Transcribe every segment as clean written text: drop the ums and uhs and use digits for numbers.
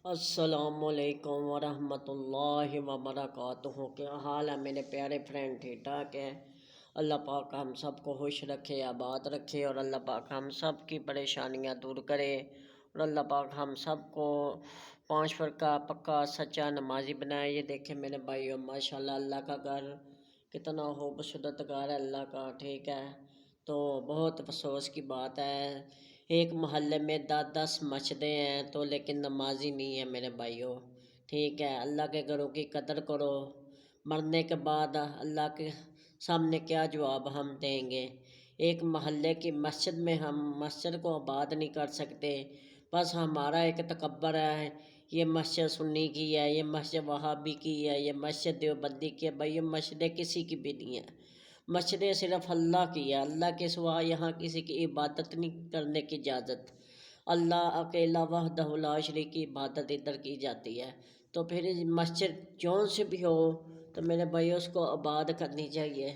السلام علیکم ورحمۃ اللہ وبرکاتہ۔ کیا حال ہے میرے پیارے فرینڈ؟ ٹھیک ٹھاک ہے؟ اللہ پاک ہم سب کو خوش رکھے، آباد رکھے، اور اللہ پاک ہم سب کی پریشانیاں دور کرے، اور اللہ پاک ہم سب کو 5 فرقہ پکا سچا نمازی بنائے۔ یہ دیکھیں میرے بھائیو، ماشاءاللہ اللہ کا گھر کتنا خوبصورت گھر ہے اللہ کا، ٹھیک ہے؟ تو بہت افسوس کی بات ہے، ایک محلے میں 10 مسجدیں ہیں تو لیکن نمازی نہیں ہے میرے بھائیوں، ٹھیک ہے؟ اللہ کے گھروں کی قدر کرو، مرنے کے بعد اللہ کے سامنے کیا جواب ہم دیں گے؟ ایک محلے کی مسجد میں ہم مسجد کو آباد نہیں کر سکتے، بس ہمارا ایک تکبر ہے، یہ مسجد سنی کی ہے، یہ مسجد وہابی کی ہے، یہ مسجد دیوبندی کی ہے۔ بھائی یہ مسجدیں کسی کی بھی نہیں ہیں، مسجدیں صرف اللہ کی ہے، اللہ کے سوا یہاں کسی کی عبادت نہیں کرنے کی اجازت، اللہ اکیلا وحدہ لا شریک کی عبادت ادھر کی جاتی ہے۔ تو پھر مسجد جون سے بھی ہو تو میرے بھائی اس کو آباد کرنی چاہیے،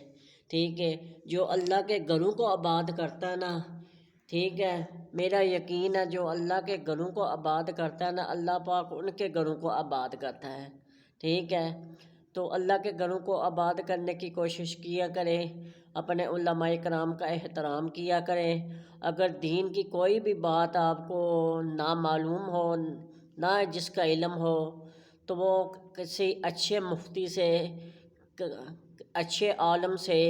ٹھیک ہے؟ جو اللہ کے گھروں کو آباد کرتا ہے نا، ٹھیک ہے، میرا یقین ہے جو اللہ کے گھروں کو آباد کرتا ہے نا، اللہ پاک ان کے گھروں کو آباد کرتا ہے، ٹھیک ہے؟ تو اللہ کے گھروں کو آباد کرنے کی کوشش کیا کریں، اپنے علماء کرام کا احترام کیا کریں۔ اگر دین کی کوئی بھی بات آپ کو نامعلوم ہو، نہ جس کا علم ہو، تو وہ کسی اچھے مفتی سے، اچھے عالم سے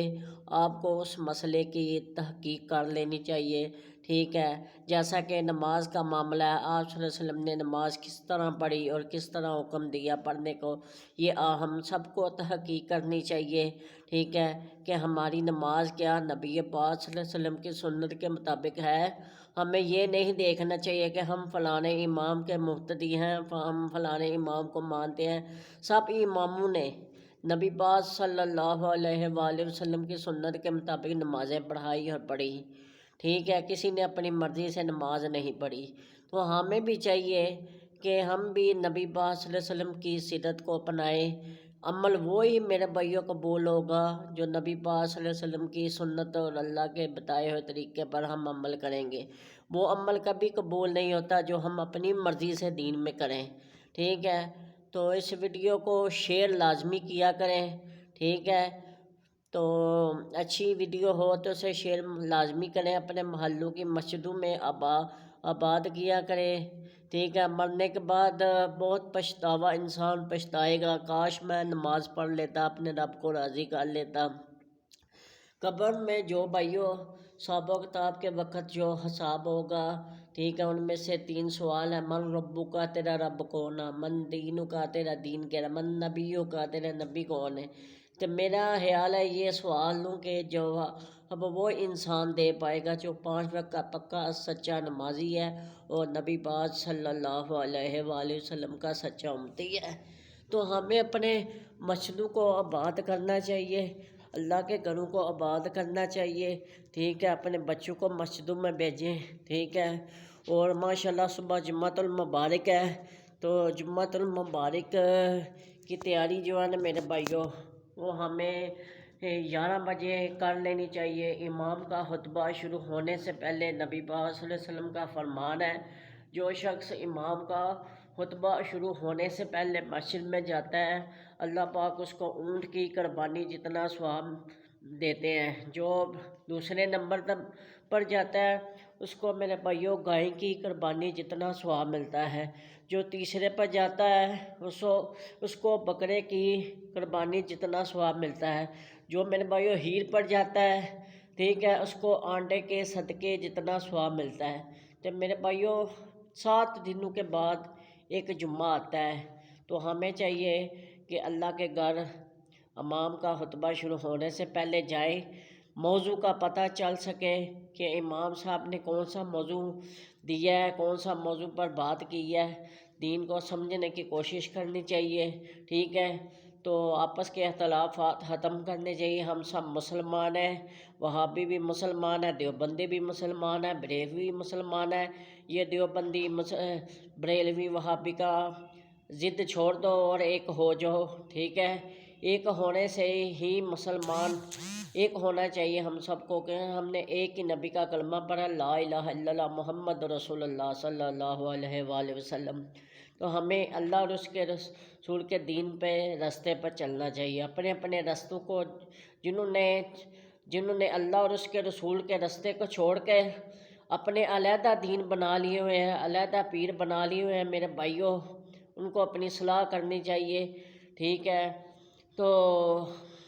آپ کو اس مسئلے کی تحقیق کر لینی چاہیے، ٹھیک ہے؟ جیسا کہ نماز کا معاملہ ہے، آپ صلی اللہ علیہ وسلم نے نماز کس طرح پڑھی اور کس طرح حکم دیا پڑھنے کو، یہ ہم سب کو تحقیق کرنی چاہیے، ٹھیک ہے؟ کہ ہماری نماز کیا نبی پاک صلی اللہ علیہ وسلم کی سنت کے مطابق ہے۔ ہمیں یہ نہیں دیکھنا چاہیے کہ ہم فلاں امام کے مقتدی ہیں، ہم فلاں امام کو مانتے ہیں۔ سب اماموں نے نبی پاک صلی اللہ علیہ وآلہ وسلم کی سنت کے مطابق نمازیں پڑھائی اور پڑھی، ٹھیک ہے؟ کسی نے اپنی مرضی سے نماز نہیں پڑھی۔ تو ہمیں بھی چاہیے کہ ہم بھی نبی پاک صلی اللہ علیہ وسلم کی سیرت کو اپنائیں۔ عمل وہی میرے بھائیوں قبول ہوگا جو نبی پاک صلی اللہ علیہ وسلم کی سنت اور اللہ کے بتائے ہوئے طریقے پر ہم عمل کریں گے۔ وہ عمل کبھی قبول نہیں ہوتا جو ہم اپنی مرضی سے دین میں کریں، ٹھیک ہے؟ تو اس ویڈیو کو شیئر لازمی کیا کریں، ٹھیک ہے؟ تو اچھی ویڈیو ہو تو اسے شیئر لازمی کریں، اپنے محلوں کی مسجدوں میں آباد کیا کریں، ٹھیک ہے؟ مرنے کے بعد بہت پچھتاوا انسان پچھتائے گا، کاش میں نماز پڑھ لیتا، اپنے رب کو راضی کر لیتا۔ قبر میں جو بھائیوں حساب و کتاب کے وقت جو حساب ہوگا، ٹھیک ہے، ان میں سے 3 سوال ہیں: من ربو کا، تیرا رب کون ہے؟ من دینو کا، تیرا دین کیا ہے؟ من نبیو کا، تیرا نبی کون ہے؟ تو میرا خیال ہے یہ سوالوں کے جواب وہ انسان دے پائے گا جو 5 وقت کا پکا سچا نمازی ہے اور نبی پاک صلی اللہ علیہ وآلہ وسلم کا سچا امتی ہے۔ تو ہمیں اپنے مسجدوں کو آباد کرنا چاہیے، اللہ کے گھروں کو آباد کرنا چاہیے، ٹھیک ہے؟ اپنے بچوں کو مسجدوں میں بھیجیں، ٹھیک ہے؟ اور ماشاءاللہ صبح جمعۃ المبارک ہے، تو جمعۃ المبارک کی تیاری جو ہے نا میرے بھائیوں، وہ ہمیں 11 بجے کر لینی چاہیے۔ امام کا خطبہ شروع ہونے سے پہلے نبی پاک صلی اللہ علیہ وسلم کا فرمان ہے، جو شخص امام کا خطبہ شروع ہونے سے پہلے مسجد میں جاتا ہے، اللہ پاک اس کو اونٹ کی قربانی جتنا ثواب دیتے ہیں۔ جو دوسرے نمبر پر جاتا ہے اس کو میرے بھائیوں گائے کی قربانی جتنا ثواب ملتا ہے۔ جو تیسرے پر جاتا ہے اس کو بکرے کی قربانی جتنا ثواب ملتا ہے۔ جو میرے بھائیوں ہیر پر جاتا ہے، ٹھیک ہے، اس کو آنڈے کے صدقے جتنا ثواب ملتا ہے۔ تو میرے بھائیوں 7 دنوں کے بعد ایک جمعہ آتا ہے، تو ہمیں چاہیے کہ اللہ کے گھر امام کا خطبہ شروع ہونے سے پہلے جائے، موضوع کا پتہ چل سکے کہ امام صاحب نے کون سا موضوع دیا ہے، کون سا موضوع پر بات کی ہے، دین کو سمجھنے کی کوشش کرنی چاہیے، ٹھیک ہے؟ تو آپس کے اختلافات ختم کرنے چاہیے۔ ہم سب مسلمان ہیں، وہابی بھی مسلمان ہے، دیوبندی بھی مسلمان ہے، بریلوی بھی مسلمان ہے۔ یہ دیوبندی بریلوی وہابی کا ضد چھوڑ دو اور ایک ہو جاؤ، ٹھیک ہے؟ ایک ہونے سے ہی مسلمان ایک ہونا چاہیے ہم سب کو، کہ ہم نے ایک ہی نبی کا کلمہ پڑھا، لا الہ الا اللہ محمد رسول اللہ صلی اللہ علیہ وآلہ وسلم، تو ہمیں اللہ اور اس کے رسول کے دین پہ راستے پر چلنا چاہیے. اپنے اپنے رستوں کو جنہوں نے اللہ اور اس کے رسول کے راستے کو چھوڑ کے اپنے علیحدہ دین بنا لیے ہوئے ہیں، علیحدہ پیر بنا لیے ہوئے ہیں میرے بھائیوں، ان کو اپنی اصلاح کرنی چاہیے. ٹھیک ہے، تو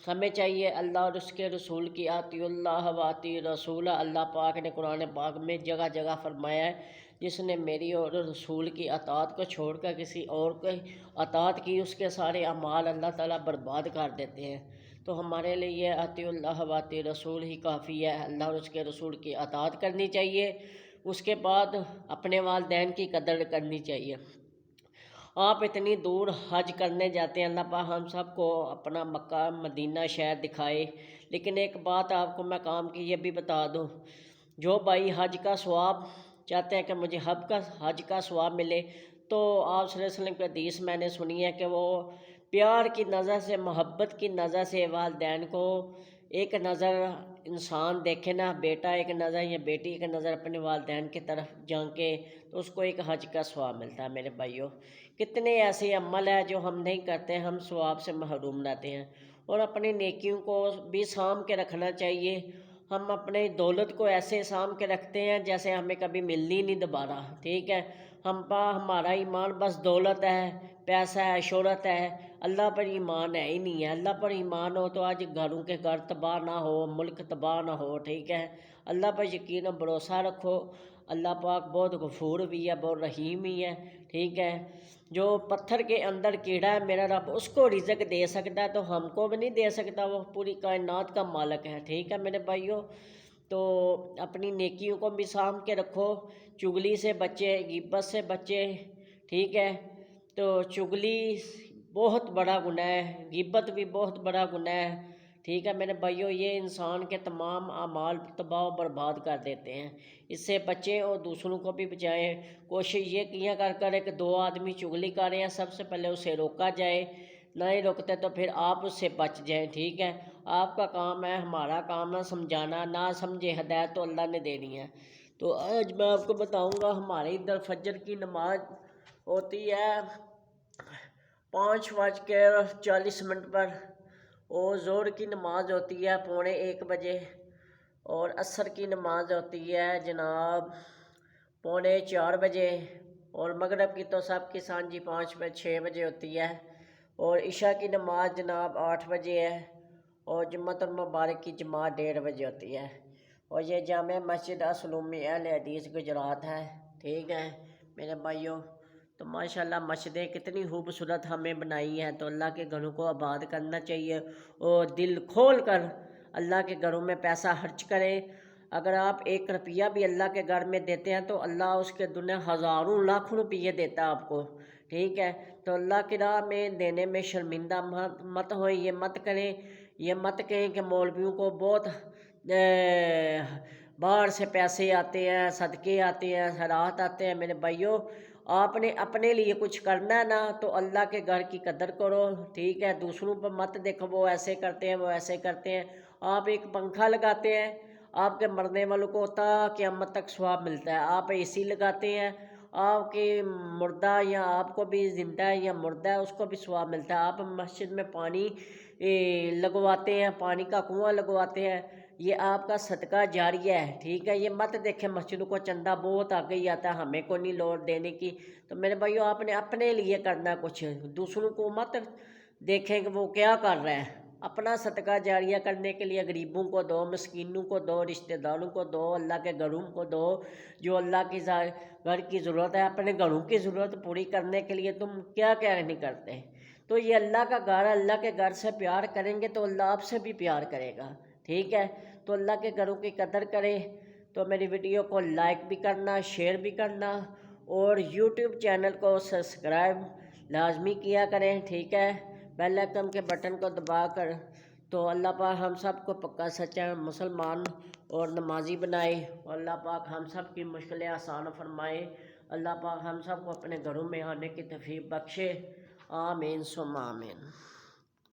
ہمیں چاہیے اللہ اور اس کے رسول کی اطیعوا اللہ و اطیعوا الرسول. اللہ پاک نے قرآن پاک میں جگہ جگہ فرمایا ہے جس نے میری اور رسول کی اطاعت کو چھوڑ کر کسی اور کی اطاعت کی، اس کے سارے اعمال اللہ تعالیٰ برباد کر دیتے ہیں. تو ہمارے لیے اطیعوا اللہ و اطیعوا الرسول ہی کافی ہے. اللہ اور اس کے رسول کی اطاعت کرنی چاہیے. اس کے بعد اپنے والدین کی قدر کرنی چاہیے. آپ اتنی دور حج کرنے جاتے ہیں، اللہ پاک ہم سب کو اپنا مکہ مدینہ شہر دکھائے. لیکن ایک بات آپ کو میں کام کی یہ بھی بتا دوں، جو بھائی حج کا ثواب چاہتے ہیں کہ مجھے حج کا ثواب ملے، تو آپ صلی اللہ علیہ وسلم کی حدیث میں نے سنی ہے کہ وہ پیار کی نظر سے، محبت کی نظر سے والدین کو ایک نظر انسان دیکھے نا، بیٹا ایک نظر یا بیٹی ایک نظر اپنے والدین کی طرف جھانکے، تو اس کو ایک حج کا ثواب ملتا ہے. میرے بھائیوں، کتنے ایسے عمل ہیں جو ہم نہیں کرتے، ہم ثواب سے محروم رہتے ہیں. اور اپنی نیکیوں کو بھی سانبھ کے رکھنا چاہیے. ہم اپنے دولت کو ایسے سانبھ کے رکھتے ہیں جیسے ہمیں کبھی ملنی نہیں دوبارہ. ٹھیک ہے، ہمارا ایمان بس دولت ہے، پیسہ ہے، شہرت ہے، اللہ پر ایمان ہے ہی نہیں ہے. اللہ پر ایمان ہو تو آج گھروں کے گھر تباہ نہ ہو، ملک تباہ نہ ہو. ٹھیک ہے، اللہ پر یقین و بھروسہ رکھو. اللہ پاک بہت غفور بھی ہے، بہت رحیم ہی ہے. ٹھیک ہے، جو پتھر کے اندر کیڑا ہے میرا رب اس کو رزق دے سکتا ہے تو ہم کو بھی نہیں دے سکتا؟ وہ پوری کائنات کا مالک ہے. ٹھیک ہے میرے بھائیوں، تو اپنی نیکیوں کو بھی سانبھ کے رکھو. چغلی سے بچے، غیبت سے بچے. ٹھیک ہے، تو چغلی بہت بڑا گناہ ہے، غیبت بھی بہت بڑا گناہ ہے. ٹھیک ہے میرے بھائیوں، یہ انسان کے تمام اعمال تباہ و برباد کر دیتے ہیں. اس سے بچیں اور دوسروں کو بھی بچائیں. کوشش یہ کیا کر کہ دو آدمی چغلی کر رہے ہیں، سب سے پہلے اسے روکا جائے. نہیں روکتے تو پھر آپ اس سے بچ جائیں. ٹھیک ہے، آپ کا کام ہے، ہمارا کام ہے سمجھانا. نہ سمجھے ہدایت تو اللہ نے دینی ہے. تو آج میں آپ کو بتاؤں گا، ہمارے ادھر فجر کی نماز ہوتی ہے 5:40 پر، اور ظہر کی نماز ہوتی ہے 1:45 بجے، اور عصر کی نماز ہوتی ہے جناب 3:45 بجے، اور مغرب کی تو سب کی سانجی 5-6 بجے ہوتی ہے، اور عشاء کی نماز جناب 8 بجے ہے، اور جمعۃ المبارک کی جماعت 1:30 بجے ہوتی ہے. اور یہ جامع مسجد اسلوم اہل حدیث گجرات ہے. ٹھیک ہے میرے بھائیوں، تو ماشاءاللہ مسجدیں کتنی خوبصورت ہمیں بنائی ہیں. تو اللہ کے گھروں کو آباد کرنا چاہیے، اور دل کھول کر اللہ کے گھروں میں پیسہ خرچ کریں. اگر آپ 1 روپیہ بھی اللہ کے گھر میں دیتے ہیں تو اللہ اس کے دنیا ہزاروں لاکھوں روپیے دیتا ہے آپ کو. ٹھیک ہے، تو اللہ کی راہ میں دینے میں شرمندہ مت ہوئیں. یہ مت کریں، یہ مت کہیں کہ مولویوں کو بہت باہر سے پیسے آتے ہیں، صدقے آتے ہیں، خیرات آتے ہیں. میرے بھائیوں، آپ نے اپنے لیے کچھ کرنا ہے نا، تو اللہ کے گھر کی قدر کرو. ٹھیک ہے، دوسروں پر مت دیکھو وہ ایسے کرتے ہیں، وہ ایسے کرتے ہیں. آپ ایک پنکھا لگاتے ہیں، آپ کے مرنے والوں کو تا قیامت تک ثواب ملتا ہے. آپ اے سی لگاتے ہیں، آپ کے مردہ یا آپ کو بھی زندہ ہے یا مردہ ہے اس کو بھی ثواب ملتا ہے. آپ مسجد میں پانی لگواتے ہیں، پانی کا کنواں لگواتے ہیں، یہ آپ کا صدقہ جاریہ ہے. ٹھیک ہے، یہ مت دیکھیں مسجدوں کو چندہ بہت آگے ہی آتا ہے، ہمیں کو نہیں لوڑ دینے کی. تو میرے بھائیوں، آپ نے اپنے لیے کرنا کچھ، دوسروں کو مت دیکھیں کہ وہ کیا کر رہا ہے. اپنا صدقہ جاریہ کرنے کے لیے غریبوں کو دو، مسکینوں کو دو، رشتہ داروں کو دو، اللہ کے گھروں کو دو. جو اللہ کی گھر کی ضرورت ہے، اپنے گھروں کی ضرورت پوری کرنے کے لیے تم کیا نہیں کرتے. تو یہ اللہ کا گھر، اللہ کے گھر سے پیار کریں گے تو اللہ آپ سے بھی پیار کرے گا. ٹھیک ہے، تو اللہ کے گھروں کی قدر کریں. تو میری ویڈیو کو لائک بھی کرنا، شیئر بھی کرنا، اور یوٹیوب چینل کو سبسکرائب لازمی کیا کریں. ٹھیک ہے، بیل آئکن کے بٹن کو دبا کر. تو اللہ پاک ہم سب کو پکا سچا مسلمان اور نمازی بنائے، اور اللہ پاک ہم سب کی مشکلیں آسان فرمائے. اللہ پاک ہم سب کو اپنے گھروں میں آنے کی توفیق بخشے. آمین ثم آمین.